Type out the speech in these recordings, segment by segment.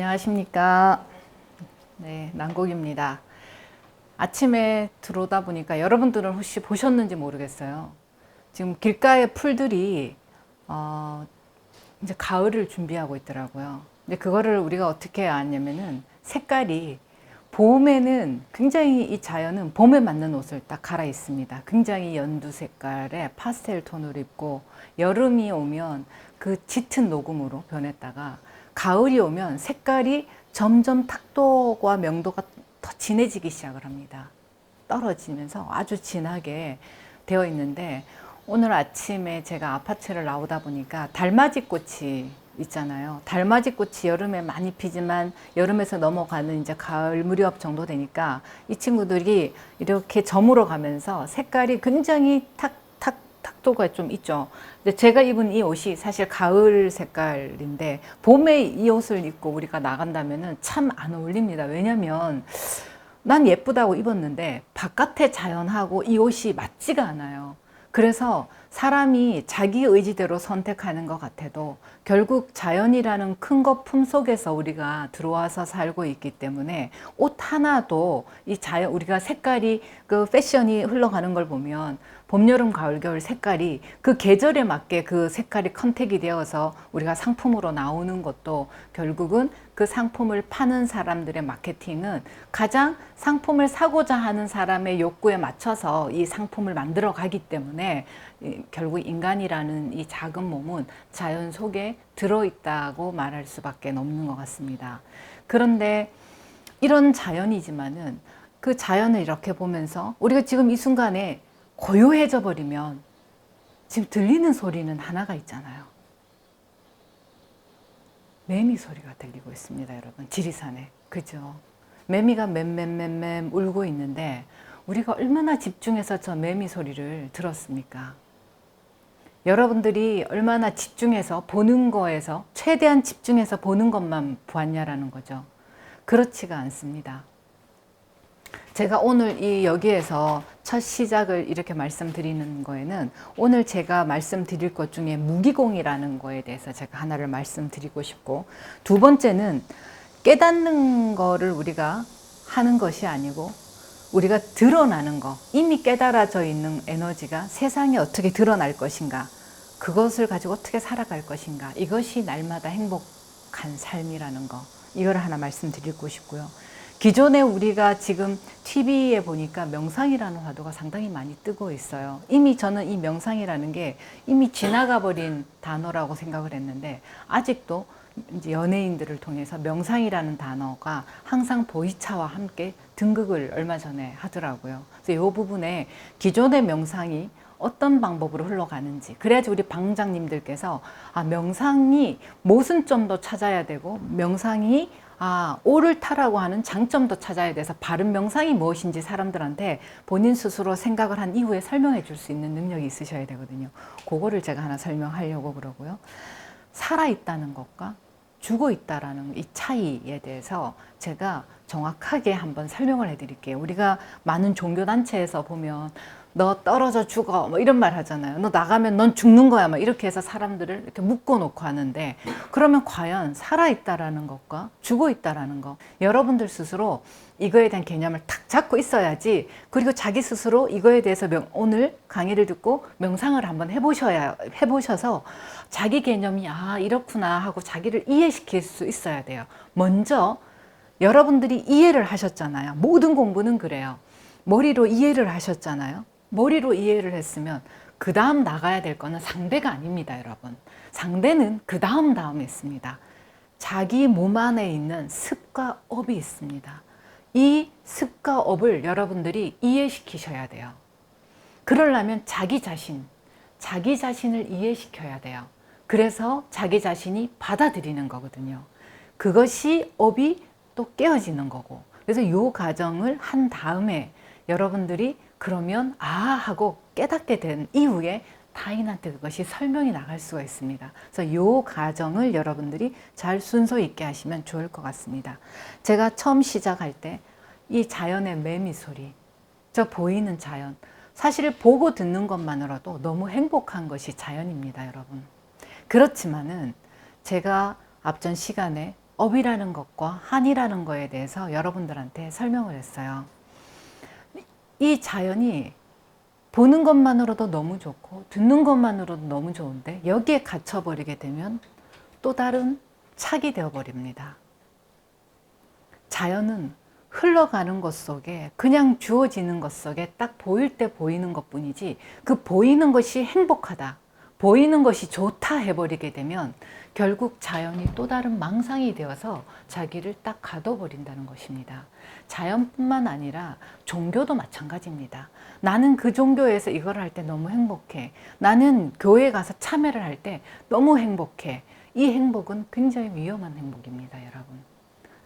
안녕하십니까. 네, 난곡입니다. 아침에 들어오다 보니까 여러분들은 혹시 보셨는지 모르겠어요. 지금 길가의 풀들이 이제 가을을 준비하고 있더라고요. 근데 그거를 우리가 어떻게 아냐면은 색깔이 봄에는 굉장히 이 자연은 봄에 맞는 옷을 딱 갈아입습니다. 굉장히 연두 색깔의 파스텔 톤을 입고 여름이 오면 그 짙은 녹음으로 변했다가 가을이 오면 색깔이 점점 탁도와 명도가 더 진해지기 시작을 합니다. 떨어지면서 아주 진하게 되어 있는데 오늘 아침에 제가 아파트를 나오다 보니까 달맞이 꽃이 있잖아요. 달맞이 꽃이 여름에 많이 피지만 여름에서 넘어가는 이제 가을 무렵 정도 되니까 이 친구들이 이렇게 저물어 가면서 색깔이 굉장히 탁도가 좀 있죠. 근데 제가 입은 이 옷이 사실 가을 색깔인데 봄에 이 옷을 입고 우리가 나간다면은 참 안 어울립니다. 왜냐면 난 예쁘다고 입었는데 바깥의 자연하고 이 옷이 맞지가 않아요. 그래서 사람이 자기 의지대로 선택하는 것 같아도 결국 자연이라는 큰 거품 속에서 우리가 들어와서 살고 있기 때문에 옷 하나도 이 자연, 우리가 색깔이 그 패션이 흘러가는 걸 보면 봄, 여름, 가을, 겨울 색깔이 그 계절에 맞게 그 색깔이 컨택이 되어서 우리가 상품으로 나오는 것도 결국은 그 상품을 파는 사람들의 마케팅은 가장 상품을 사고자 하는 사람의 욕구에 맞춰서 이 상품을 만들어 가기 때문에 결국 인간이라는 이 작은 몸은 자연 속에 들어있다고 말할 수밖에 없는 것 같습니다. 그런데 이런 자연이지만은 그 자연을 이렇게 보면서 우리가 지금 이 순간에 고요해져 버리면 지금 들리는 소리는 하나가 있잖아요. 매미 소리가 들리고 있습니다, 여러분. 지리산에. 그죠? 매미가 맴 울고 있는데 우리가 얼마나 집중해서 저 매미 소리를 들었습니까? 여러분들이 얼마나 집중해서 보는 거에서 최대한 집중해서 보는 것만 보았냐라는 거죠. 그렇지가 않습니다. 제가 오늘 이 여기에서 첫 시작을 이렇게 말씀드리는 거에는 오늘 제가 말씀드릴 것 중에 무기공이라는 거에 대해서 제가 하나를 말씀드리고 싶고, 두 번째는 깨닫는 거를 우리가 하는 것이 아니고 우리가 드러나는 거, 이미 깨달아져 있는 에너지가 세상에 어떻게 드러날 것인가, 그것을 가지고 어떻게 살아갈 것인가, 이것이 날마다 행복한 삶이라는 거, 이걸 하나 말씀드리고 싶고요. 기존에 우리가 지금 TV에 보니까 명상이라는 화두가 상당히 많이 뜨고 있어요. 이미 저는 이 명상이라는 게 이미 지나가 버린 단어라고 생각을 했는데 아직도 이제 연예인들을 통해서 명상이라는 단어가 항상 보이차와 함께 등극을 얼마 전에 하더라고요. 그래서 이 부분에 기존의 명상이 어떤 방법으로 흘러가는지, 그래야지 우리 방장님들께서 명상이 모순점도 찾아야 되고 명상이 오를 타라고 하는 장점도 찾아야 돼서 바른 명상이 무엇인지 사람들한테 본인 스스로 생각을 한 이후에 설명해 줄 수 있는 능력이 있으셔야 되거든요. 그거를 제가 하나 설명하려고 그러고요. 살아있다는 것과 죽어 있다라는 이 차이에 대해서 제가 정확하게 한번 설명을 해 드릴게요. 우리가 많은 종교단체에서 보면 너 떨어져 죽어 뭐 이런 말 하잖아요. 너 나가면 넌 죽는 거야 막 이렇게 해서 사람들을 이렇게 묶어 놓고 하는데, 그러면 과연 살아있다라는 것과 죽어 있다라는 것, 여러분들 스스로 이거에 대한 개념을 탁 잡고 있어야지, 그리고 자기 스스로 이거에 대해서 오늘 강의를 듣고 명상을 한번 해보셔서 자기 개념이 이렇구나 하고 자기를 이해시킬 수 있어야 돼요. 먼저 여러분들이 이해를 하셨잖아요. 모든 공부는 그래요. 머리로 이해를 하셨잖아요. 머리로 이해를 했으면 그 다음 나가야 될 거는 상대가 아닙니다, 여러분. 상대는 그 다음에 있습니다. 자기 몸 안에 있는 습과 업이 있습니다. 이 습과 업을 여러분들이 이해시키셔야 돼요. 그러려면 자기 자신을 이해시켜야 돼요. 그래서 자기 자신이 받아들이는 거거든요. 그것이 업이 또 깨어지는 거고. 그래서 이 과정을 한 다음에 여러분들이 그러면 하고 깨닫게 된 이후에 타인한테 그것이 설명이 나갈 수가 있습니다. 그래서 이 과정을 여러분들이 잘 순서 있게 하시면 좋을 것 같습니다. 제가 처음 시작할 때 이 자연의 매미 소리, 저 보이는 자연, 사실 보고 듣는 것만으로도 너무 행복한 것이 자연입니다, 여러분. 그렇지만은 제가 앞전 시간에 업이라는 것과 한이라는 거에 대해서 여러분들한테 설명을 했어요. 이 자연이 보는 것만으로도 너무 좋고 듣는 것만으로도 너무 좋은데 여기에 갇혀버리게 되면 또 다른 착이 되어버립니다. 자연은 흘러가는 것 속에 그냥 주어지는 것 속에 딱 보일 때 보이는 것 뿐이지 그 보이는 것이 행복하다, 보이는 것이 좋다 해버리게 되면 결국 자연이 또 다른 망상이 되어서 자기를 딱 가둬버린다는 것입니다. 자연뿐만 아니라 종교도 마찬가지입니다. 나는 그 종교에서 이걸 할 때 너무 행복해. 나는 교회 가서 참여를 할 때 너무 행복해. 이 행복은 굉장히 위험한 행복입니다, 여러분.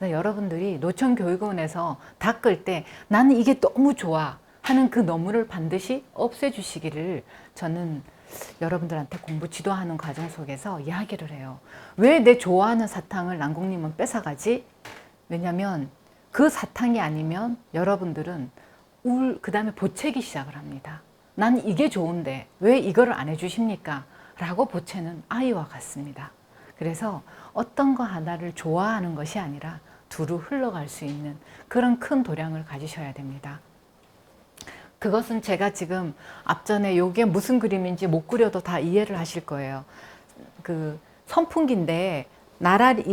여러분들이 노천교육원에서 닦을 때 나는 이게 너무 좋아 하는 그 너무를 반드시 없애주시기를 저는 여러분들한테 공부 지도하는 과정 속에서 이야기를 해요. 왜 내 좋아하는 사탕을 난공님은 뺏어가지? 왜냐면 그 사탕이 아니면 여러분들은 그 다음에 보채기 시작을 합니다. 난 이게 좋은데 왜 이거를 안 해주십니까? 라고 보채는 아이와 같습니다. 그래서 어떤 거 하나를 좋아하는 것이 아니라 두루 흘러갈 수 있는 그런 큰 도량을 가지셔야 됩니다. 그것은 제가 지금 앞전에 이게 무슨 그림인지 못 그려도 다 이해를 하실 거예요. 그 선풍기인데 나란히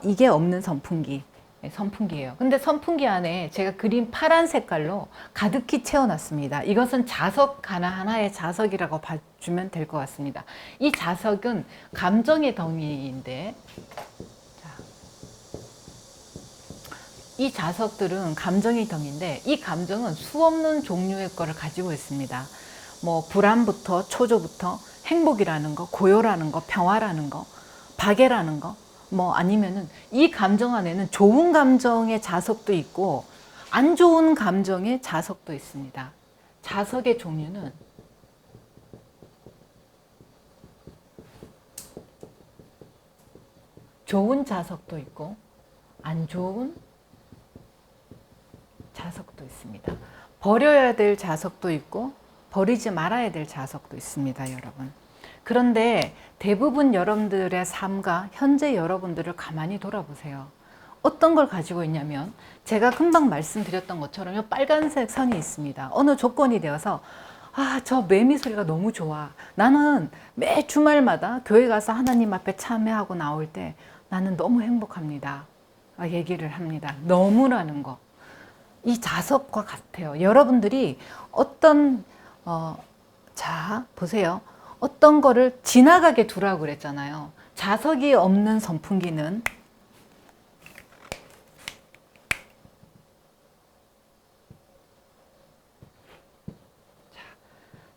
이게 없는 선풍기예요. 근데 선풍기 안에 제가 그린 파란 색깔로 가득히 채워놨습니다. 이것은 자석 하나하나의 자석이라고 봐주면 될 것 같습니다. 이 자석은 감정의 덩이인데 이 자석들은 감정의 덩인데 이 감정은 수없는 종류의 거를 가지고 있습니다. 뭐 불안부터 초조부터 행복이라는 거, 고요라는 거, 평화라는 거, 박애라는 거, 뭐 아니면은 이 감정 안에는 좋은 감정의 자석도 있고 안 좋은 감정의 자석도 있습니다. 자석의 종류는 좋은 자석도 있고 안 좋은 자석도 있습니다. 버려야 될 자석도 있고 버리지 말아야 될 자석도 있습니다, 여러분. 그런데 대부분 여러분들의 삶과 현재 여러분들을 가만히 돌아보세요. 어떤 걸 가지고 있냐면 제가 금방 말씀드렸던 것처럼 이 빨간색 선이 있습니다. 어느 조건이 되어서 저 매미 소리가 너무 좋아. 나는 매 주말마다 교회 가서 하나님 앞에 참여하고 나올 때 나는 너무 행복합니다. 얘기를 합니다. 너무라는 거. 이 자석과 같아요. 여러분들이 어떤 자 보세요. 어떤 거를 지나가게 두라고 그랬잖아요. 자석이 없는 선풍기는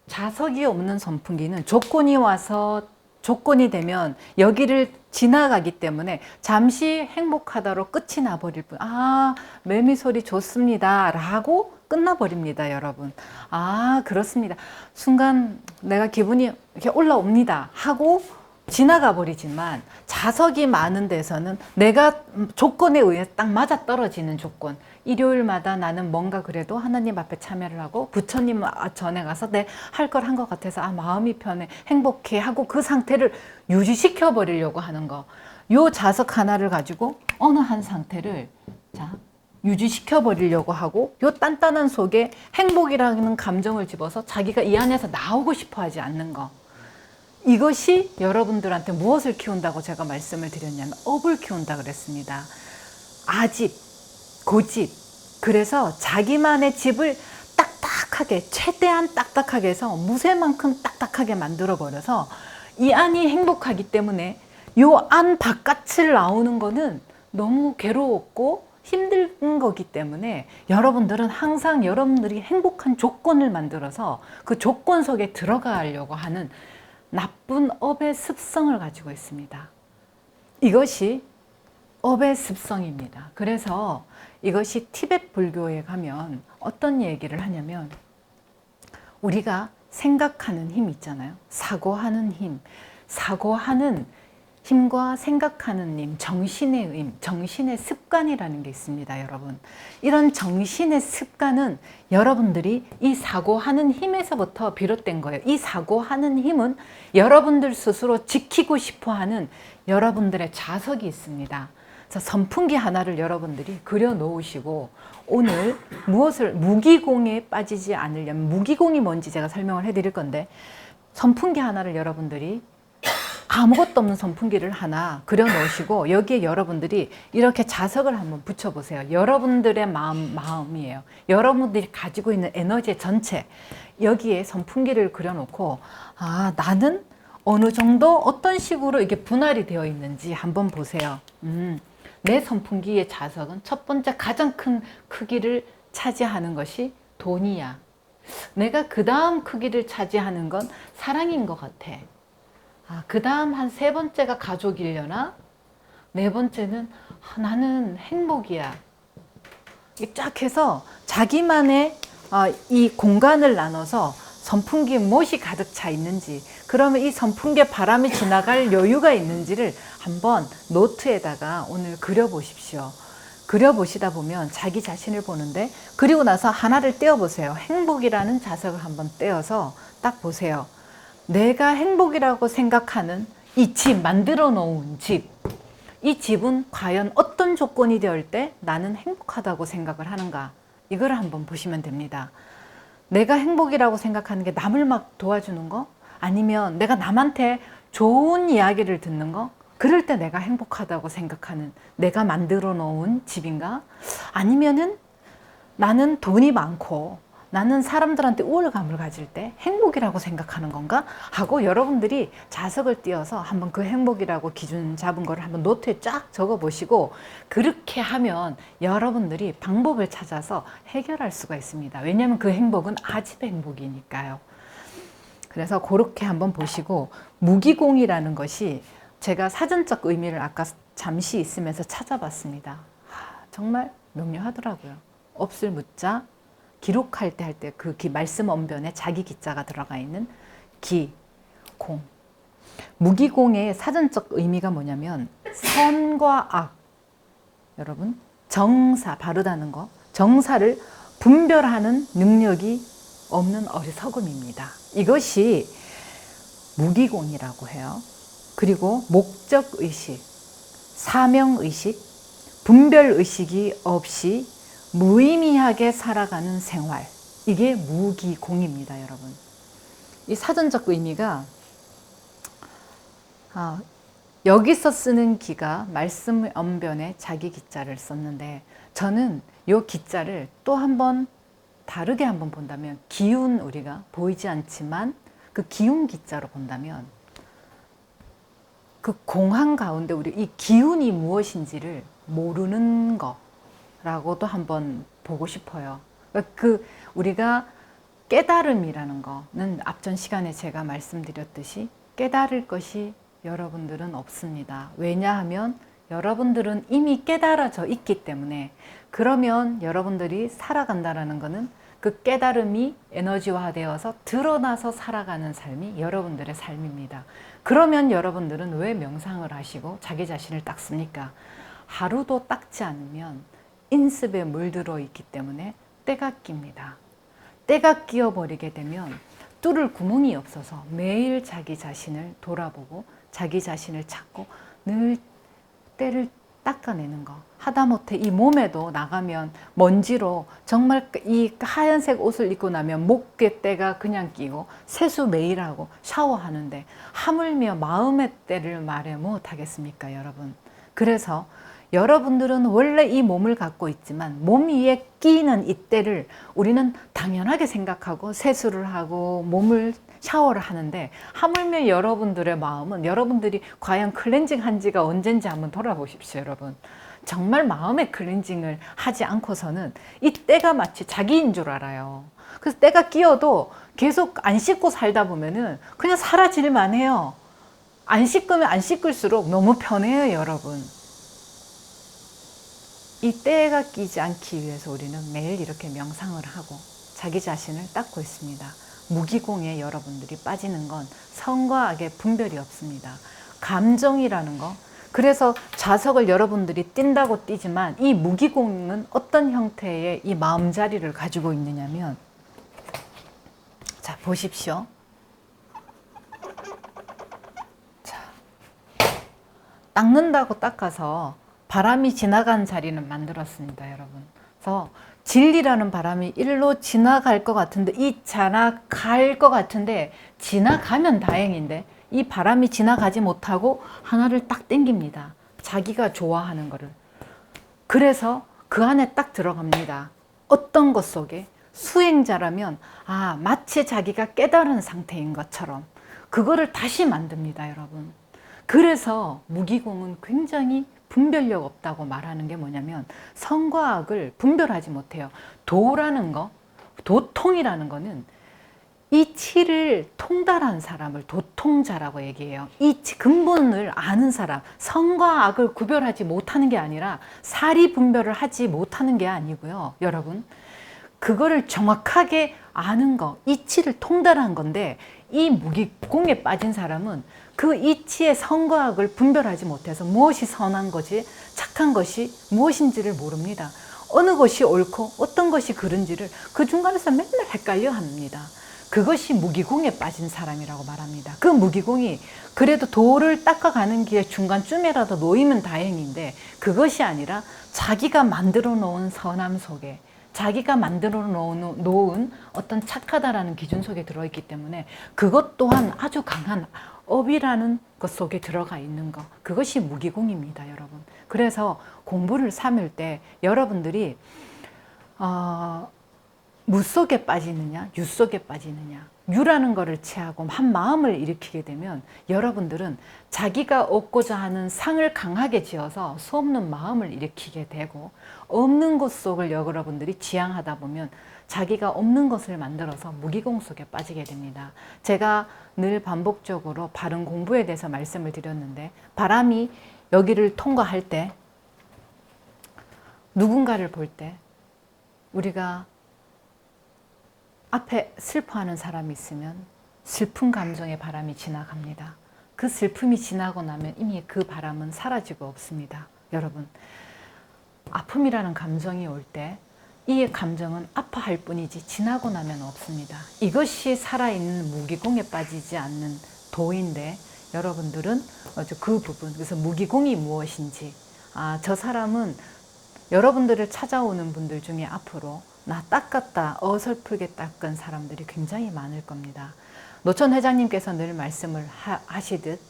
자석이 없는 선풍기는 조건이 와서 조건이 되면 여기를 지나가기 때문에 잠시 행복하다로 끝이 나버릴 뿐. 매미 소리 좋습니다 라고 끝나버립니다, 여러분. 그렇습니다. 순간 내가 기분이 이렇게 올라옵니다 하고 지나가 버리지만 자석이 많은 데서는 내가 조건에 의해 딱 맞아 떨어지는 조건. 일요일마다 나는 뭔가 그래도 하나님 앞에 참여를 하고 부처님 전에 가서 내 할 걸 한 것 같아서 마음이 편해 행복해 하고 그 상태를 유지시켜 버리려고 하는 거. 요 자석 하나를 가지고 어느 한 상태를 유지시켜 버리려고 하고 요 단단한 속에 행복이라는 감정을 집어서 자기가 이 안에서 나오고 싶어 하지 않는 거. 이것이 여러분들한테 무엇을 키운다고 제가 말씀을 드렸냐면 업을 키운다 그랬습니다. 아집, 고집. 그래서 자기만의 집을 딱딱하게 최대한 딱딱하게 해서 무쇠만큼 딱딱하게 만들어 버려서 이 안이 행복하기 때문에 요 안 바깥을 나오는 거는 너무 괴로웠고 힘든 거기 때문에 여러분들은 항상 여러분들이 행복한 조건을 만들어서 그 조건 속에 들어가려고 하는 나쁜 업의 습성을 가지고 있습니다. 이것이 업의 습성입니다. 그래서 이것이 티베트 불교에 가면 어떤 얘기를 하냐면 우리가 생각하는 힘 있잖아요. 사고하는 힘. 사고하는 힘과 생각하는 힘, 정신의 힘, 정신의 습관이라는 게 있습니다, 여러분. 이런 정신의 습관은 여러분들이 이 사고하는 힘에서부터 비롯된 거예요. 이 사고하는 힘은 여러분들 스스로 지키고 싶어 하는 여러분들의 자석이 있습니다. 자, 선풍기 하나를 여러분들이 그려 놓으시고 오늘 무엇을 무기공에 빠지지 않으려면 무기공이 뭔지 제가 설명을 해드릴 건데 선풍기 하나를 여러분들이 아무것도 없는 선풍기를 하나 그려 놓으시고 여기에 여러분들이 이렇게 자석을 한번 붙여 보세요. 여러분들의 마음이에요. 여러분들이 가지고 있는 에너지 전체 여기에 선풍기를 그려 놓고 아, 나는 어느 정도 어떤 식으로 이게 분할이 되어 있는지 한번 보세요. 내 선풍기의 자석은 첫 번째 가장 큰 크기를 차지하는 것이 돈이야. 내가 그 다음 크기를 차지하는 건 사랑인 것 같아. 아, 그 다음 한 세 번째가 가족이려나? 네 번째는 나는 행복이야. 쫙 해서 자기만의 이 공간을 나눠서 선풍기에 무엇이 가득 차 있는지, 그러면 이 선풍기에 바람이 지나갈 여유가 있는지를 한번 노트에다가 오늘 그려보십시오. 그려보시다 보면 자기 자신을 보는데, 그리고 나서 하나를 떼어보세요. 행복이라는 자석을 한번 떼어서 딱 보세요. 내가 행복이라고 생각하는 이 집, 만들어 놓은 집, 이 집은 과연 어떤 조건이 되을 때 나는 행복하다고 생각을 하는가, 이걸 한번 보시면 됩니다. 내가 행복이라고 생각하는 게 남을 막 도와주는 거, 아니면 내가 남한테 좋은 이야기를 듣는 거, 그럴 때 내가 행복하다고 생각하는 내가 만들어 놓은 집인가? 아니면은 나는 돈이 많고 나는 사람들한테 우월감을 가질 때 행복이라고 생각하는 건가? 하고 여러분들이 자석을 띄어서 한번 그 행복이라고 기준 잡은 거를 한번 노트에 쫙 적어 보시고, 그렇게 하면 여러분들이 방법을 찾아서 해결할 수가 있습니다. 왜냐하면 그 행복은 아집의 행복이니까요. 그래서 그렇게 한번 보시고, 무기공이라는 것이 제가 사전적 의미를 아까 잠시 있으면서 찾아봤습니다. 정말 명료하더라고요. 없을 묻자 기록할 때 할 때 그 말씀 언변에 자기 기자가 들어가 있는 기, 공. 무기공의 사전적 의미가 뭐냐면 선과 악, 여러분 정사, 바르다는 거, 정사를 분별하는 능력이 없는 어리석음입니다. 이것이 무기공이라고 해요. 그리고 목적의식, 사명의식, 분별의식이 없이 무의미하게 살아가는 생활, 이게 무기공입니다, 여러분. 이 사전적 의미가 여기서 쓰는 기가 말씀 언변에 자기 기자를 썼는데, 저는 이 기자를 또 한번 다르게 한번 본다면, 기운, 우리가 보이지 않지만 그 기운 기자로 본다면 그 공한 가운데 우리 이 기운이 무엇인지를 모르는 거 라고도 한번 보고 싶어요. 그 우리가 깨달음이라는 거는 앞전 시간에 제가 말씀드렸듯이 깨달을 것이 여러분들은 없습니다. 왜냐하면 여러분들은 이미 깨달아져 있기 때문에. 그러면 여러분들이 살아간다라는 거는 그 깨달음이 에너지화되어서 드러나서 살아가는 삶이 여러분들의 삶입니다. 그러면 여러분들은 왜 명상을 하시고 자기 자신을 닦습니까? 하루도 닦지 않으면 인습에 물들어 있기 때문에 때가 낍니다. 때가 끼어버리게 되면 뚫을 구멍이 없어서 매일 자기 자신을 돌아보고 자기 자신을 찾고 늘 때를 닦아내는 거. 하다못해 이 몸에도 나가면 먼지로 정말 이 하얀색 옷을 입고 나면 목에 때가 그냥 끼고 세수 매일 하고 샤워하는데 하물며 마음의 때를 말해 못하겠습니까, 여러분? 그래서 여러분들은 원래 이 몸을 갖고 있지만 몸 위에 끼는 이 때를 우리는 당연하게 생각하고 세수를 하고 몸을 샤워를 하는데, 하물며 여러분들의 마음은, 여러분들이 과연 클렌징 한 지가 언젠지 한번 돌아보십시오, 여러분. 정말 마음의 클렌징을 하지 않고서는 이 때가 마치 자기인 줄 알아요. 그래서 때가 끼어도 계속 안 씻고 살다 보면은 그냥 사라질만 해요. 안 씻으면 안 씻을수록 너무 편해요, 여러분. 이 때가 끼지 않기 위해서 우리는 매일 이렇게 명상을 하고 자기 자신을 닦고 있습니다. 무기공에 여러분들이 빠지는 건 선과 악의 분별이 없습니다. 감정이라는 거, 그래서 자석을 여러분들이 띈다고 띄지만 이 무기공은 어떤 형태의 이 마음자리를 가지고 있느냐면, 자 보십시오. 자, 닦는다고 닦아서 바람이 지나간 자리는 만들었습니다, 여러분. 그래서 진리라는 바람이 일로 지나갈 것 같은데, 지나갈 것 같은데, 지나가면 다행인데, 이 바람이 지나가지 못하고 하나를 딱 당깁니다. 자기가 좋아하는 거를. 그래서 그 안에 딱 들어갑니다. 어떤 것 속에? 수행자라면, 마치 자기가 깨달은 상태인 것처럼, 그거를 다시 만듭니다, 여러분. 그래서 무기공은 굉장히 분별력 없다고 말하는 게 뭐냐면 선과 악을 분별하지 못해요. 도라는 거, 도통이라는 거는 이 치를 통달한 사람을 도통자라고 얘기해요. 이 근본을 아는 사람, 선과 악을 구별하지 못하는 게 아니라 사리 분별을 하지 못하는 게 아니고요. 여러분, 그거를 정확하게 아는 거, 이치를 통달한 건데 이 무기공에 빠진 사람은 그 이치의 선과 악을 분별하지 못해서 무엇이 선한 것이 착한 것이 무엇인지를 모릅니다. 어느 것이 옳고 어떤 것이 그른지를 그 중간에서 맨날 헷갈려 합니다. 그것이 무기공에 빠진 사람이라고 말합니다. 그 무기공이 그래도 도를 닦아가는 길에 중간쯤에라도 놓이면 다행인데 그것이 아니라 자기가 만들어 놓은 선함 속에 자기가 만들어 놓은 어떤 착하다라는 기준 속에 들어있기 때문에 그것 또한 아주 강한 업이라는 것 속에 들어가 있는 것, 그것이 무기공입니다, 여러분. 그래서 공부를 삼을 때 여러분들이 무 속에 빠지느냐, 유 속에 빠지느냐, 유라는 것을 취하고 한 마음을 일으키게 되면 여러분들은 자기가 얻고자 하는 상을 강하게 지어서 수없는 마음을 일으키게 되고 없는 것 속을 여러분들이 지향하다 보면 자기가 없는 것을 만들어서 무기공 속에 빠지게 됩니다. 제가 늘 반복적으로 바른 공부에 대해서 말씀을 드렸는데 바람이 여기를 통과할 때 누군가를 볼 때 우리가 앞에 슬퍼하는 사람이 있으면 슬픈 감정의 바람이 지나갑니다. 그 슬픔이 지나고 나면 이미 그 바람은 사라지고 없습니다. 여러분, 아픔이라는 감정이 올 때 이 감정은 아파할 뿐이지 지나고 나면 없습니다. 이것이 살아있는 무기공에 빠지지 않는 도인데 여러분들은 그 부분, 그래서 무기공이 무엇인지 저 사람은 여러분들을 찾아오는 분들 중에 앞으로 나 닦았다, 어설프게 닦은 사람들이 굉장히 많을 겁니다. 노천 회장님께서 늘 말씀을 하시듯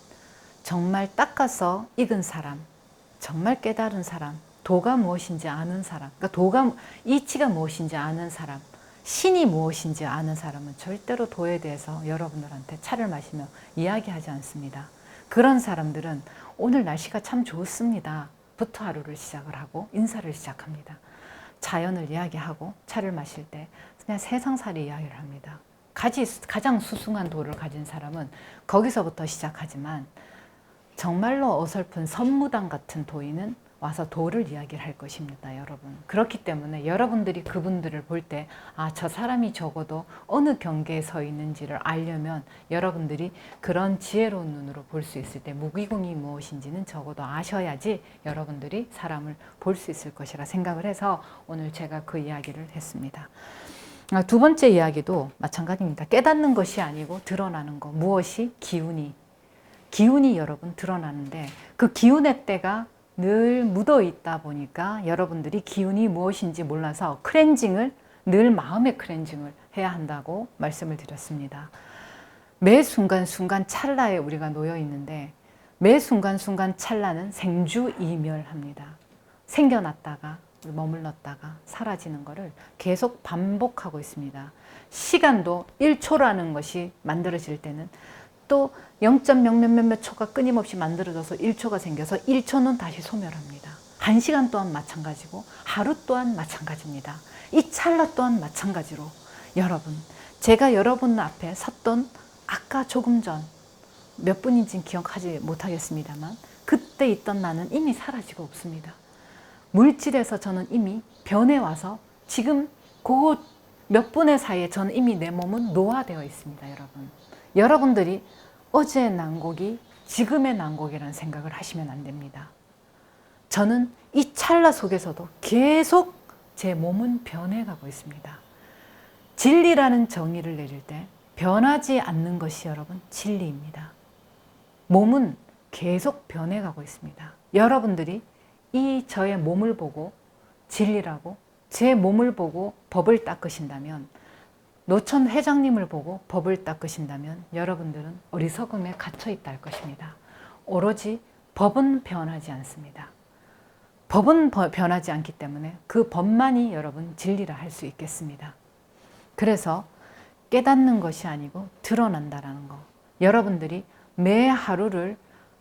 정말 닦아서 익은 사람, 정말 깨달은 사람, 도가 무엇인지 아는 사람, 그러니까 이치가 무엇인지 아는 사람, 신이 무엇인지 아는 사람은 절대로 도에 대해서 여러분들한테 차를 마시며 이야기하지 않습니다. 그런 사람들은 오늘 날씨가 참 좋습니다 부터 하루를 시작을 하고 인사를 시작합니다. 자연을 이야기하고 차를 마실 때 그냥 세상살이 이야기를 합니다. 가장 수승한 도를 가진 사람은 거기서부터 시작하지만 정말로 어설픈 선무당 같은 도인은 와서 도를 이야기를 할 것입니다, 여러분. 그렇기 때문에 여러분들이 그분들을 볼 때 저 사람이 적어도 어느 경계에 서 있는지를 알려면 여러분들이 그런 지혜로운 눈으로 볼 수 있을 때 무기공이 무엇인지는 적어도 아셔야지 여러분들이 사람을 볼 수 있을 것이라 생각을 해서 오늘 제가 그 이야기를 했습니다. 두 번째 이야기도 마찬가지입니다. 깨닫는 것이 아니고 드러나는 것. 무엇이? 기운이 여러분 드러나는데 그 기운의 때가 늘 묻어 있다 보니까 여러분들이 기운이 무엇인지 몰라서 늘 마음의 클렌징을 해야 한다고 말씀을 드렸습니다. 매 순간순간 찰나에 우리가 놓여 있는데 매 순간순간 찰나는 생주이멸합니다. 생겨났다가 머물렀다가 사라지는 것을 계속 반복하고 있습니다. 시간도 1초라는 것이 만들어질 때는 또 0.0몇몇 초가 끊임없이 만들어져서 1초가 생겨서 1초는 다시 소멸합니다. 1시간 또한 마찬가지고 하루 또한 마찬가지입니다. 이 찰나 또한 마찬가지로 여러분, 제가 여러분 앞에 섰던 아까 조금 전 몇 분인지는 기억하지 못하겠습니다만 그때 있던 나는 이미 사라지고 없습니다. 물질에서 저는 이미 변해와서 지금 그 몇 분의 사이에 저는 이미 내 몸은 노화되어 있습니다, 여러분. 여러분들이 어제의 난곡이 지금의 난곡이라는 생각을 하시면 안 됩니다. 저는 이 찰나 속에서도 계속 제 몸은 변해가고 있습니다. 진리라는 정의를 내릴 때 변하지 않는 것이 여러분 진리입니다. 몸은 계속 변해가고 있습니다. 여러분들이 이 저의 몸을 보고 진리라고 제 몸을 보고 법을 닦으신다면, 노천 회장님을 보고 법을 닦으신다면 여러분들은 어리석음에 갇혀 있다 할 것입니다. 오로지 법은 변하지 않습니다. 법은 변하지 않기 때문에 그 법만이 여러분 진리라 할 수 있겠습니다. 그래서 깨닫는 것이 아니고 드러난다라는 거. 여러분들이 매 하루를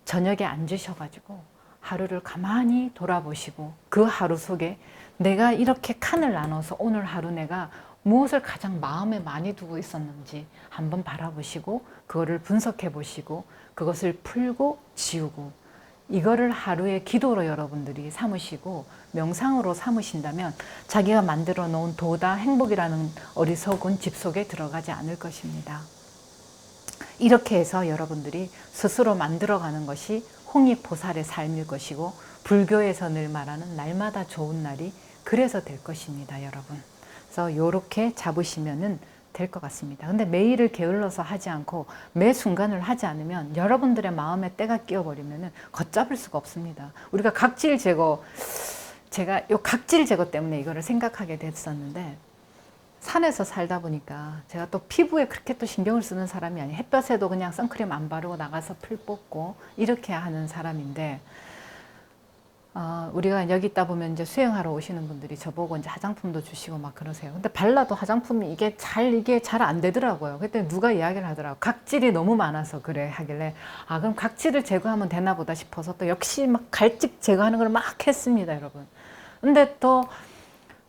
저녁에 앉으셔가지고 하루를 가만히 돌아보시고 그 하루 속에 내가 이렇게 칸을 나눠서 오늘 하루 내가 무엇을 가장 마음에 많이 두고 있었는지 한번 바라보시고 그거를 분석해 보시고 그것을 풀고 지우고, 이거를 하루의 기도로 여러분들이 삼으시고 명상으로 삼으신다면 자기가 만들어 놓은 도다 행복이라는 어리석은 집 속에 들어가지 않을 것입니다. 이렇게 해서 여러분들이 스스로 만들어가는 것이 홍익보살의 삶일 것이고, 불교에서 늘 말하는 날마다 좋은 날이 그래서 될 것입니다, 여러분. 그래서 이렇게 잡으시면은 될 것 같습니다. 근데 매일을 게을러서 하지 않고 매 순간을 하지 않으면 여러분들의 마음에 때가 끼어버리면은 걷잡을 수가 없습니다. 우리가 각질 제거, 제가 이 각질 제거 때문에 이거를 생각하게 됐었는데, 산에서 살다 보니까 제가 또 피부에 그렇게 또 신경을 쓰는 사람이 아니에요. 햇볕에도 그냥 선크림 안 바르고 나가서 풀 뽑고 이렇게 하는 사람인데, 우리가 여기 있다 보면 이제 수영하러 오시는 분들이 저보고 이제 화장품도 주시고 막 그러세요. 근데 발라도 화장품이 이게 잘 안 되더라고요. 그때 누가 이야기를 하더라고요. 각질이 너무 많아서 그래 하길래, 그럼 각질을 제거하면 되나 보다 싶어서 또 역시 막 갈증 제거하는 걸 막 했습니다, 여러분. 근데 또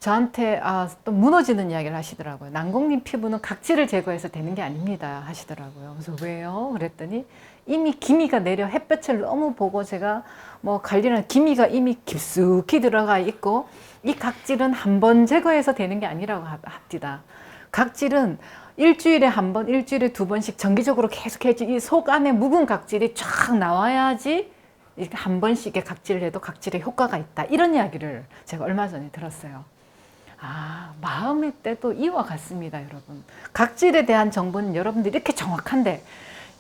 저한테 또 무너지는 이야기를 하시더라고요. 난공님 피부는 각질을 제거해서 되는 게 아닙니다 하시더라고요. 그래서 왜요? 그랬더니 이미 기미가 내려 햇볕을 너무 보고 제가 뭐 관리는 기미가 이미 깊숙이 들어가 있고, 이 각질은 한 번 제거해서 되는 게 아니라고 합니다. 각질은 일주일에 한 번, 일주일에 두 번씩 정기적으로 계속해야지 이 속 안에 묵은 각질이 쫙 나와야지 이렇게 한 번씩의 각질을 해도 각질의 효과가 있다. 이런 이야기를 제가 얼마 전에 들었어요. 마음의 때도 이와 같습니다, 여러분. 각질에 대한 정보는 여러분들이 이렇게 정확한데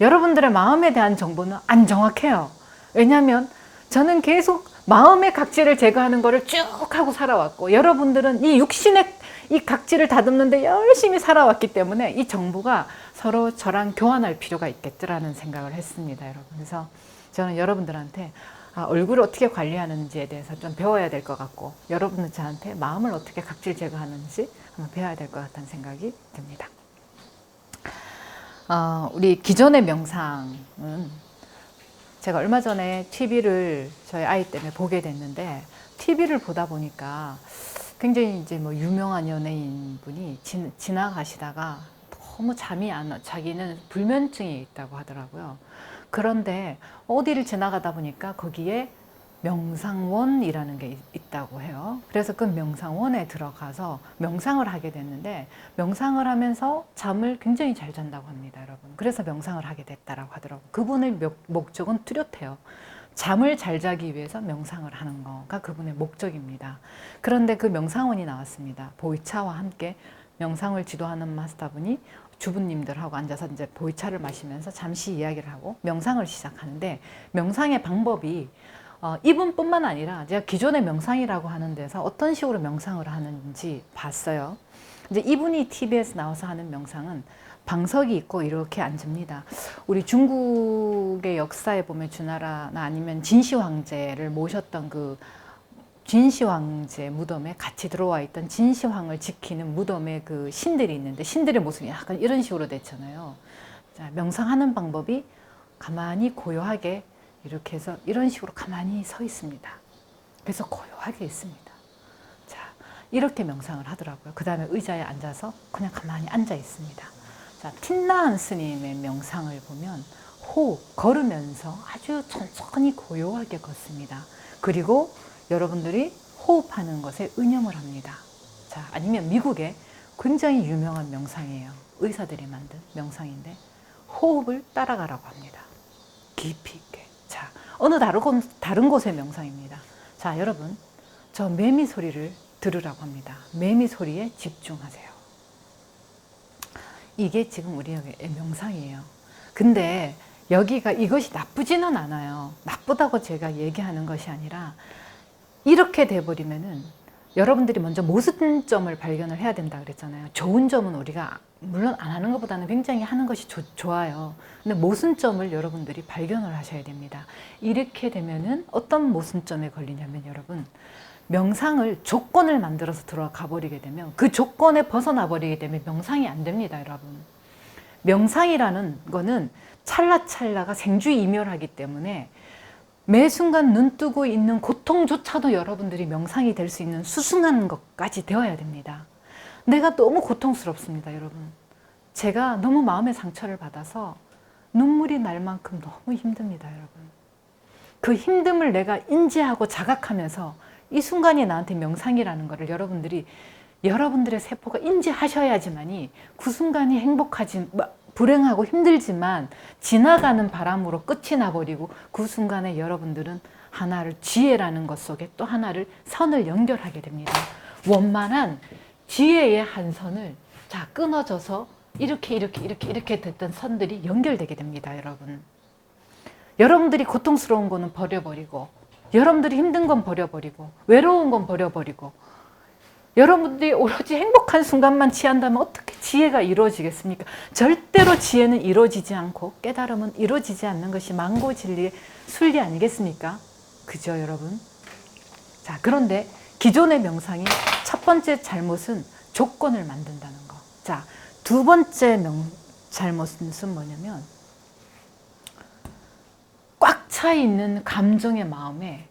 여러분들의 마음에 대한 정보는 안 정확해요. 왜냐하면 저는 계속 마음의 각질을 제거하는 거를 쭉 하고 살아왔고, 여러분들은 이 육신의 이 각질을 다듬는데 열심히 살아왔기 때문에 이 정보가 서로 저랑 교환할 필요가 있겠더라는 생각을 했습니다, 여러분. 그래서 저는 여러분들한테 얼굴을 어떻게 관리하는지에 대해서 좀 배워야 될 것 같고, 여러분은 저한테 마음을 어떻게 각질 제거하는지 한번 배워야 될 것 같다는 생각이 듭니다. 우리 기존의 명상은 제가 얼마 전에 TV를 저희 아이 때문에 보게 됐는데, TV를 보다 보니까 굉장히 이제 뭐 유명한 연예인 분이 지나가시다가 너무 잠이 안 와. 자기는 불면증이 있다고 하더라고요. 그런데 어디를 지나가다 보니까 거기에 명상원이라는 게 있다고 해요. 그래서 그 명상원에 들어가서 명상을 하게 됐는데, 명상을 하면서 잠을 굉장히 잘 잔다고 합니다, 여러분. 그래서 명상을 하게 됐다라고 하더라고요. 그분의 목적은 뚜렷해요. 잠을 잘 자기 위해서 명상을 하는 거가 그분의 목적입니다. 그런데 그 명상원이 나왔습니다. 보이차와 함께 명상을 지도하는 마스터분이 주부님들하고 앉아서 이제 보이차를 마시면서 잠시 이야기를 하고 명상을 시작하는데, 명상의 방법이 이분뿐만 아니라 제가 기존의 명상이라고 하는 데서 어떤 식으로 명상을 하는지 봤어요. 이제 이분이 TV에서 나와서 하는 명상은 방석이 있고 이렇게 앉습니다. 우리 중국의 역사에 보면 주나라나 아니면 진시 황제를 모셨던 그 진시 황제 무덤에 같이 들어와 있던 진시 황을 지키는 무덤에 그 신들이 있는데, 신들의 모습이 약간 이런 식으로 됐잖아요. 자, 명상하는 방법이 가만히 고요하게 이렇게 해서 이런 식으로 가만히 서 있습니다. 그래서 고요하게 있습니다. 자, 이렇게 명상을 하더라고요. 그 다음에 의자에 앉아서 그냥 가만히 앉아 있습니다. 자, 틴나한 스님의 명상을 보면 호흡, 걸으면서 아주 천천히 고요하게 걷습니다. 그리고 여러분들이 호흡하는 것에 응용을 합니다. 자, 아니면 미국의 굉장히 유명한 명상이에요. 의사들이 만든 명상인데 호흡을 따라가라고 합니다. 깊이 있게. 자, 어느 다른 곳의 명상입니다. 자, 여러분, 저 매미 소리를 들으라고 합니다. 매미 소리에 집중하세요. 이게 지금 우리의 명상이에요. 근데 여기가 이것이 나쁘지는 않아요. 나쁘다고 제가 얘기하는 것이 아니라 이렇게 돼버리면은 여러분들이 먼저 모순점을 발견을 해야 된다 그랬잖아요. 좋은 점은 우리가 물론 안 하는 것보다는 굉장히 하는 것이 좋아요. 근데 모순점을 여러분들이 발견을 하셔야 됩니다. 이렇게 되면은 어떤 모순점에 걸리냐면 여러분, 명상을 조건을 만들어서 들어가 버리게 되면 그 조건에 벗어나 버리게 되면 명상이 안 됩니다, 여러분. 명상이라는 거는 찰나찰나가 생주이멸하기 때문에 매 순간 눈 뜨고 있는 고통조차도 여러분들이 명상이 될 수 있는 수승한 것까지 되어야 됩니다. 내가 너무 고통스럽습니다, 여러분. 제가 너무 마음의 상처를 받아서 눈물이 날 만큼 너무 힘듭니다, 여러분. 그 힘듦을 내가 인지하고 자각하면서 이 순간이 나한테 명상이라는 것을 여러분들의 세포가 인지하셔야지만이 그 순간이 행복하지, 불행하고 힘들지만 지나가는 바람으로 끝이 나버리고 그 순간에 여러분들은 하나를 지혜라는 것 속에 또 하나를 선을 연결하게 됩니다. 원만한 지혜의 한 선을 끊어져서 이렇게 됐던 선들이 연결되게 됩니다, 여러분. 여러분들이 고통스러운 거는 버려버리고, 여러분들이 힘든 건 버려버리고, 외로운 건 버려버리고, 여러분들이 오로지 행복한 순간만 취한다면 어떻게 지혜가 이루어지겠습니까? 절대로 지혜는 이루어지지 않고 깨달음은 이루어지지 않는 것이 망고진리의 순리 아니겠습니까? 그죠, 여러분? 자, 그런데 기존의 명상의 첫 번째 잘못은 조건을 만든다는 거. 자, 두 번째 잘못은 뭐냐면 꽉 차 있는 감정의 마음에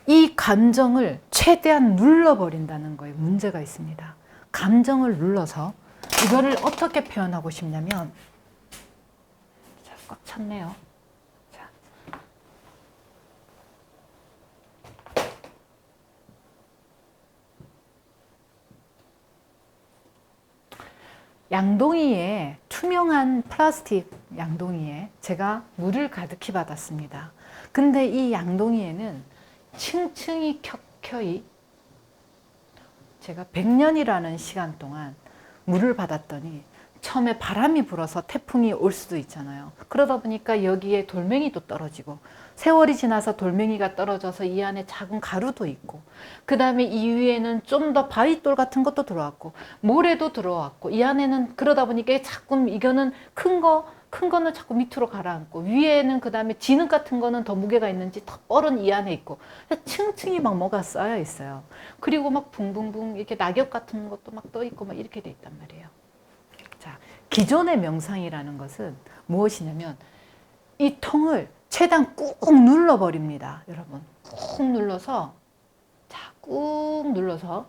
이 감정을 최대한 눌러버린다는 거에 문제가 있습니다. 감정을 눌러서 이거를 어떻게 표현하고 싶냐면, 자, 꽉 찼네요. 자. 양동이에, 투명한 플라스틱 양동이에 제가 물을 가득히 받았습니다. 근데 이 양동이에는 층층이 켜켜이 제가 100년이라는 시간 동안 물을 받았더니 처음에 바람이 불어서 태풍이 올 수도 있잖아요. 그러다 보니까 여기에 돌멩이도 떨어지고, 세월이 지나서 돌멩이가 떨어져서 이 안에 작은 가루도 있고, 그 다음에 이 위에는 좀 더 바위돌 같은 것도 들어왔고, 모래도 들어왔고, 이 안에는 그러다 보니까 자꾸 이거는 큰 거는 자꾸 밑으로 가라앉고, 위에는 그 다음에 진흙 같은 거는 더 무게가 있는지 더 뻘은 이 안에 있고, 층층이 막 뭐가 쌓여 있어요. 그리고 막 붕붕붕 이렇게 낙엽 같은 것도 막 떠 있고 막 이렇게 돼 있단 말이에요. 자, 기존의 명상이라는 것은 무엇이냐면 이 통을 최대한 꾹 눌러버립니다, 여러분. 꾹 눌러서, 자, 꾹 눌러서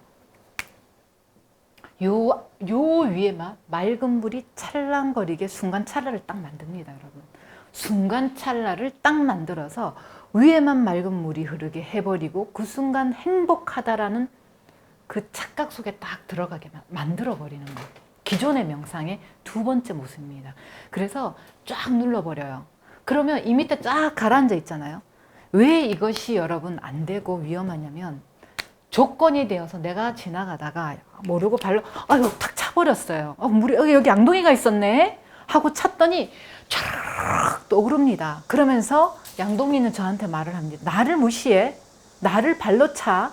요 위에만 맑은 물이 찰랑거리게 순간 찰나를 딱 만듭니다, 여러분. 순간 찰나를 딱 만들어서 위에만 맑은 물이 흐르게 해버리고 그 순간 행복하다라는 그 착각 속에 딱 들어가게 만들어버리는 거예요. 기존의 명상의 두 번째 모습입니다. 그래서 쫙 눌러버려요. 그러면 이 밑에 쫙 가라앉아 있잖아요. 왜 이것이 여러분 안 되고 위험하냐면, 조건이 되어서 내가 지나가다가 모르고 발로 아유 탁 차버렸어요. 여기 양동이가 있었네 하고 찼더니 촤르륵 또 오릅니다. 그러면서 양동이는 저한테 말을 합니다. 나를 무시해? 나를 발로 차?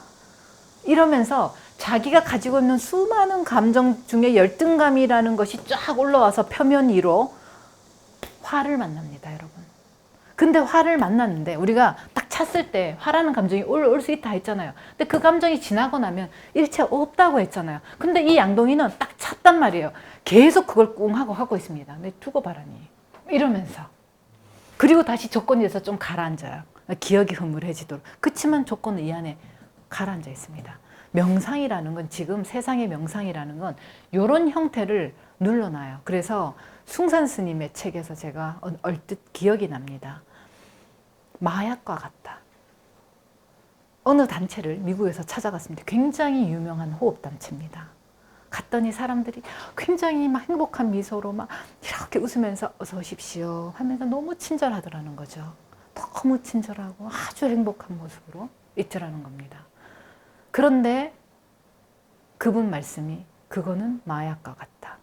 이러면서 자기가 가지고 있는 수많은 감정 중에 열등감이라는 것이 쫙 올라와서 표면 위로 화를 만납니다, 여러분. 근데 화를 만났는데 우리가 딱 찼을 때 화라는 감정이 올 수 있다 했잖아요. 근데 그 감정이 지나고 나면 일체 없다고 했잖아요. 근데 이 양동이는 딱 찼단 말이에요. 계속 그걸 꿍 하고 있습니다. 내 두고 봐라니 이러면서. 그리고 다시 조건이 돼서 좀 가라앉아요. 기억이 흐물해지도록. 그치만 조건은 이 안에 가라앉아 있습니다. 명상이라는 건, 지금 세상의 명상이라는 건 이런 형태를 눌러놔요. 그래서 숭산 스님의 책에서 제가 얼뜻 기억이 납니다. 마약과 같다. 어느 단체를 미국에서 찾아갔습니다. 굉장히 유명한 호흡단체입니다. 갔더니 사람들이 굉장히 막 행복한 미소로 막 이렇게 웃으면서 어서 오십시오 하면서 너무 친절하더라는 거죠. 너무 친절하고 아주 행복한 모습으로 있더라는 겁니다. 그런데 그분 말씀이, 그거는 마약과 같다.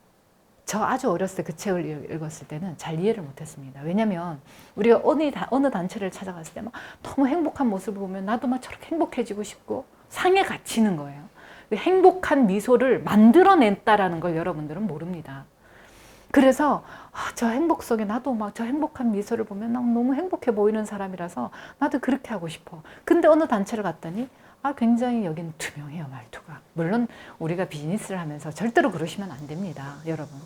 저 아주 어렸을 때 그 책을 읽었을 때는 잘 이해를 못했습니다. 왜냐하면 우리가 어느 단체를 찾아갔을 때 막 너무 행복한 모습을 보면 나도 막 저렇게 행복해지고 싶고 상에 갇히는 거예요. 행복한 미소를 만들어냈다라는 걸 여러분들은 모릅니다. 그래서 저 행복 속에 나도 막 저 행복한 미소를 보면 난 너무 행복해 보이는 사람이라서 나도 그렇게 하고 싶어. 근데 어느 단체를 갔더니 굉장히 여긴 투명해요, 말투가. 물론 우리가 비즈니스를 하면서 절대로 그러시면 안 됩니다, 여러분.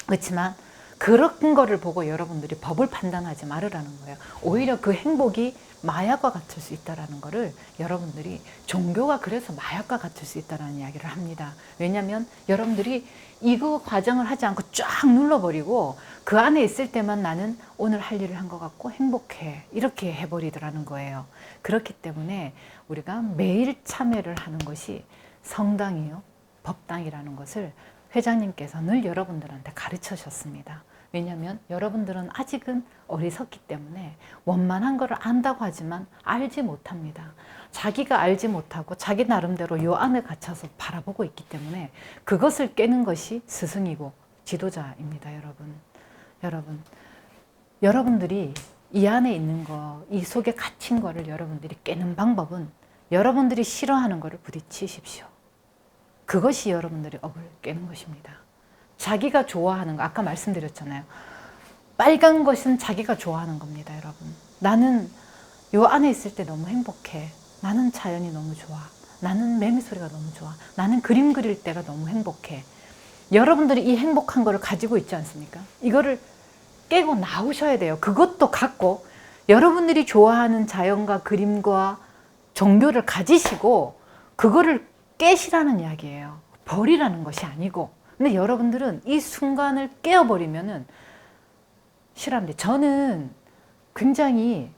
그렇지만 그런 거를 보고 여러분들이 법을 판단하지 말으라는 거예요. 오히려 그 행복이 마약과 같을 수 있다는 거를 여러분들이, 종교가 그래서 마약과 같을 수 있다는 이야기를 합니다. 왜냐하면 여러분들이 이거 과정을 하지 않고 쫙 눌러버리고 그 안에 있을 때만 나는 오늘 할 일을 한 것 같고 행복해, 이렇게 해버리더라는 거예요. 그렇기 때문에 우리가 매일 참여를 하는 것이 성당이요, 법당이라는 것을 회장님께서 늘 여러분들한테 가르쳐 주셨습니다. 왜냐하면 여러분들은 아직은 어리석기 때문에 원만한 것을 안다고 하지만 알지 못합니다. 자기가 알지 못하고 자기 나름대로 요 안에 갇혀서 바라보고 있기 때문에 그것을 깨는 것이 스승이고 지도자입니다. 여러분들이 이 안에 있는 거, 이 속에 갇힌 거를 여러분들이 깨는 방법은 여러분들이 싫어하는 거를 부딪히십시오. 그것이 여러분들이 업을 깨는 것입니다. 자기가 좋아하는 거, 아까 말씀드렸잖아요. 빨간 것은 자기가 좋아하는 겁니다, 여러분. 나는 요 안에 있을 때 너무 행복해. 나는 자연이 너무 좋아. 나는 매미 소리가 너무 좋아. 나는 그림 그릴 때가 너무 행복해. 여러분들이 이 행복한 거를 가지고 있지 않습니까? 이거를 깨고 나오셔야 돼요. 그것도 갖고 여러분들이 좋아하는 자연과 그림과 종교를 가지시고 그거를 깨시라는 이야기예요. 버리라는 것이 아니고. 근데 여러분들은 이 순간을 깨어버리면은 싫어합니다. 저는 굉장히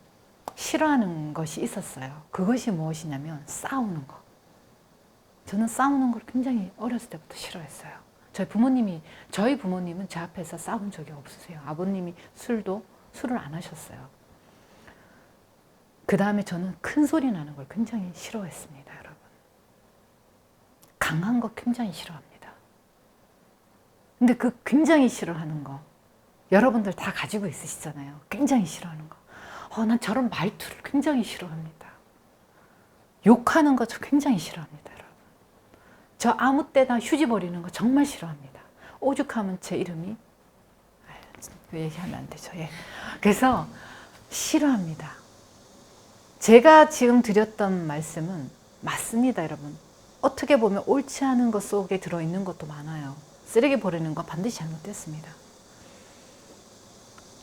싫어하는 것이 있었어요. 그것이 무엇이냐면 싸우는 거. 저는 싸우는 걸 굉장히 어렸을 때부터 싫어했어요. 저희 부모님은 제 앞에서 싸운 적이 없으세요. 아버님이 술을 안 하셨어요. 그 다음에 저는 큰 소리 나는 걸 굉장히 싫어했습니다, 여러분. 강한 거 굉장히 싫어합니다. 근데 그 굉장히 싫어하는 거 여러분들 다 가지고 있으시잖아요. 굉장히 싫어하는 거. 난 저런 말투를 굉장히 싫어합니다. 욕하는 거 저 굉장히 싫어합니다, 여러분. 저 아무 때나 휴지 버리는 거 정말 싫어합니다. 오죽하면 제 이름이 얘기하면 안 되죠. 예. 그래서 싫어합니다. 제가 지금 드렸던 말씀은 맞습니다, 여러분. 어떻게 보면 옳지 않은 것 속에 들어있는 것도 많아요. 쓰레기 버리는 건 반드시 잘못됐습니다.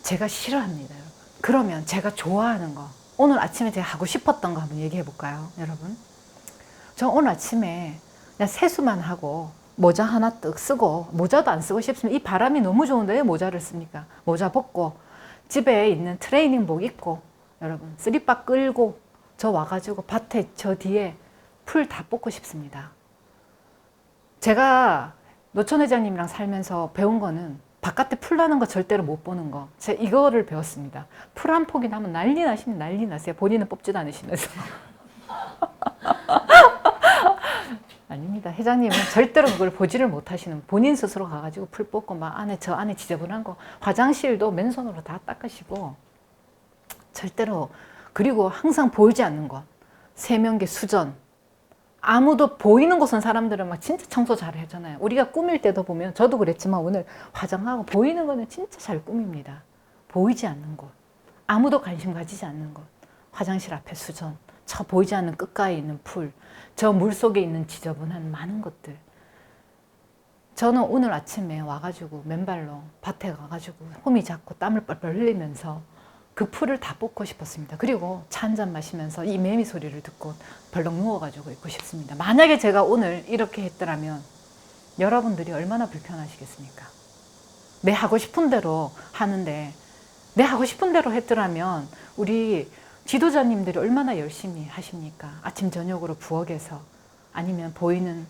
제가 싫어합니다, 여러분. 그러면 제가 좋아하는 거, 오늘 아침에 제가 하고 싶었던 거 한번 얘기해 볼까요, 여러분? 저 오늘 아침에 그냥 세수만 하고 모자 하나 뜩 쓰고, 모자도 안 쓰고 싶으면 이 바람이 너무 좋은데 왜 모자를 씁니까? 모자 벗고 집에 있는 트레이닝복 입고 여러분 쓰리바 끌고 저 와가지고 밭에 저 뒤에 풀 다 뽑고 싶습니다. 제가 노천 회장님이랑 살면서 배운 거는 바깥에 풀 나는 거 절대로 못 보는 거. 제가 이거를 배웠습니다. 풀 한 폭이 나면 난리 나시면 난리 나세요. 본인은 뽑지도 않으시면서. 아닙니다. 회장님은 절대로 그걸 보지를 못하시는, 본인 스스로 가가지고 풀 뽑고 막 저 안에 지저분한 거, 화장실도 맨손으로 다 닦으시고 절대로. 그리고 항상 보이지 않는 것, 세면기, 수전, 아무도 보이는 곳은 사람들은 막 진짜 청소 잘 하잖아요. 우리가 꾸밀 때도 보면, 저도 그랬지만 오늘 화장하고 보이는 거는 진짜 잘 꾸밉니다. 보이지 않는 곳, 아무도 관심 가지지 않는 곳, 화장실 앞에 수전, 저 보이지 않는 끝가에 있는 풀, 저 물속에 있는 지저분한 많은 것들. 저는 오늘 아침에 와가지고 맨발로 밭에 가가지고 호미 잡고 땀을 뻘뻘 흘리면서 그 풀을 다 뽑고 싶었습니다. 그리고 차 한 잔 마시면서 이 매미 소리를 듣고 벌렁 누워가지고 있고 싶습니다. 만약에 제가 오늘 이렇게 했더라면 여러분들이 얼마나 불편하시겠습니까? 내 하고 싶은 대로 하는데, 내 하고 싶은 대로 했더라면 우리 지도자님들이 얼마나 열심히 하십니까? 아침 저녁으로 부엌에서, 아니면 보이는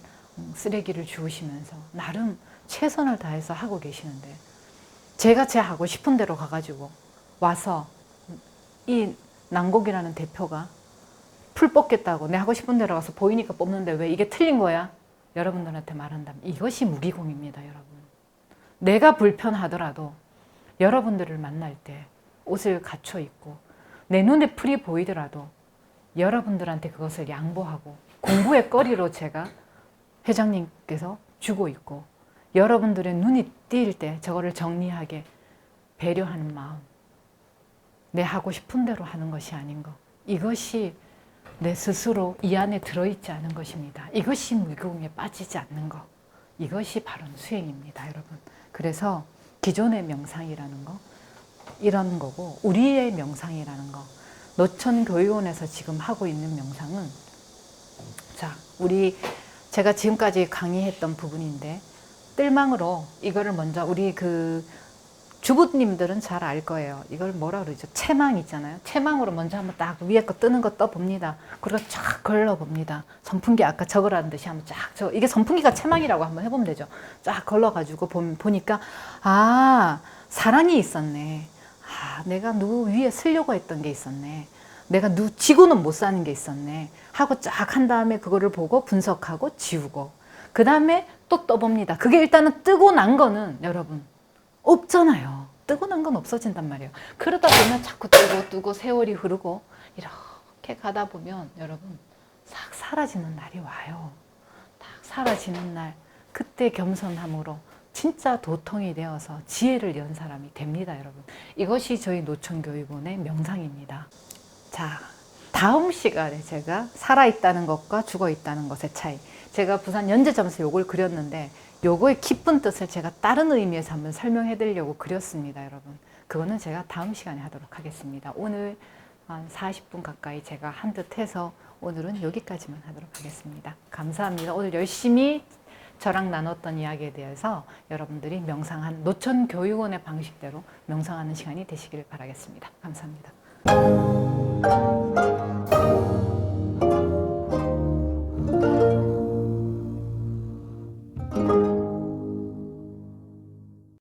쓰레기를 주우시면서 나름 최선을 다해서 하고 계시는데, 제가 제 하고 싶은 대로 가가지고 와서 이 난곡이라는 대표가 풀 뽑겠다고 내 하고 싶은 대로 가서 보이니까 뽑는데 왜 이게 틀린 거야? 여러분들한테 말한다면 이것이 무기공입니다, 여러분. 내가 불편하더라도 여러분들을 만날 때 옷을 갖춰 입고 내 눈에 풀이 보이더라도 여러분들한테 그것을 양보하고 공부의 거리로 제가 회장님께서 주고 있고 여러분들의 눈이 띄일 때 저거를 정리하게 배려하는 마음, 내 하고 싶은 대로 하는 것이 아닌 것, 이것이 내 스스로 이 안에 들어있지 않은 것입니다. 이것이 무기공에 빠지지 않는 것, 이것이 바로 수행입니다, 여러분. 그래서 기존의 명상이라는 거 이런 거고, 우리의 명상이라는 거, 노천교육원에서 지금 하고 있는 명상은, 자, 제가 지금까지 강의했던 부분인데 뜰망으로 이거를 먼저 우리 주부님들은 잘 알 거예요. 이걸 뭐라 그러죠? 채망 있잖아요. 채망으로 먼저 한번 딱 위에 거 뜨는 거 떠봅니다. 그리고 쫙 걸러봅니다. 선풍기 아까 적으라는 듯이 한번 쫙 이게 선풍기가 채망이라고 한번 해보면 되죠. 쫙 걸러가지고 보니까 아, 사랑이 있었네. 아, 내가 누구 위에 쓰려고 했던 게 있었네. 내가 지고는 못 사는 게 있었네. 하고 쫙 한 다음에 그거를 보고 분석하고 지우고 그 다음에 또 떠봅니다. 그게 일단은 뜨고 난 거는 여러분 없잖아요. 뜨고 난 건 없어진단 말이에요. 그러다 보면 자꾸 뜨고 세월이 흐르고 이렇게 가다 보면 여러분 싹 사라지는 날이 와요. 딱 사라지는 날, 그때 겸손함으로 진짜 도통이 되어서 지혜를 연 사람이 됩니다, 여러분. 이것이 저희 노천교육원의 명상입니다. 자, 다음 시간에 제가 살아있다는 것과 죽어있다는 것의 차이, 제가 부산 연제점에서 요걸 그렸는데 요거의 깊은 뜻을 제가 다른 의미에서 한번 설명해 드리려고 그렸습니다, 여러분. 그거는 제가 다음 시간에 하도록 하겠습니다. 오늘 한 40분 가까이 제가 한 듯 해서 오늘은 여기까지만 하도록 하겠습니다. 감사합니다. 오늘 열심히 저랑 나눴던 이야기에 대해서 여러분들이 노천교육원의 방식대로 명상하는 시간이 되시길 바라겠습니다. 감사합니다.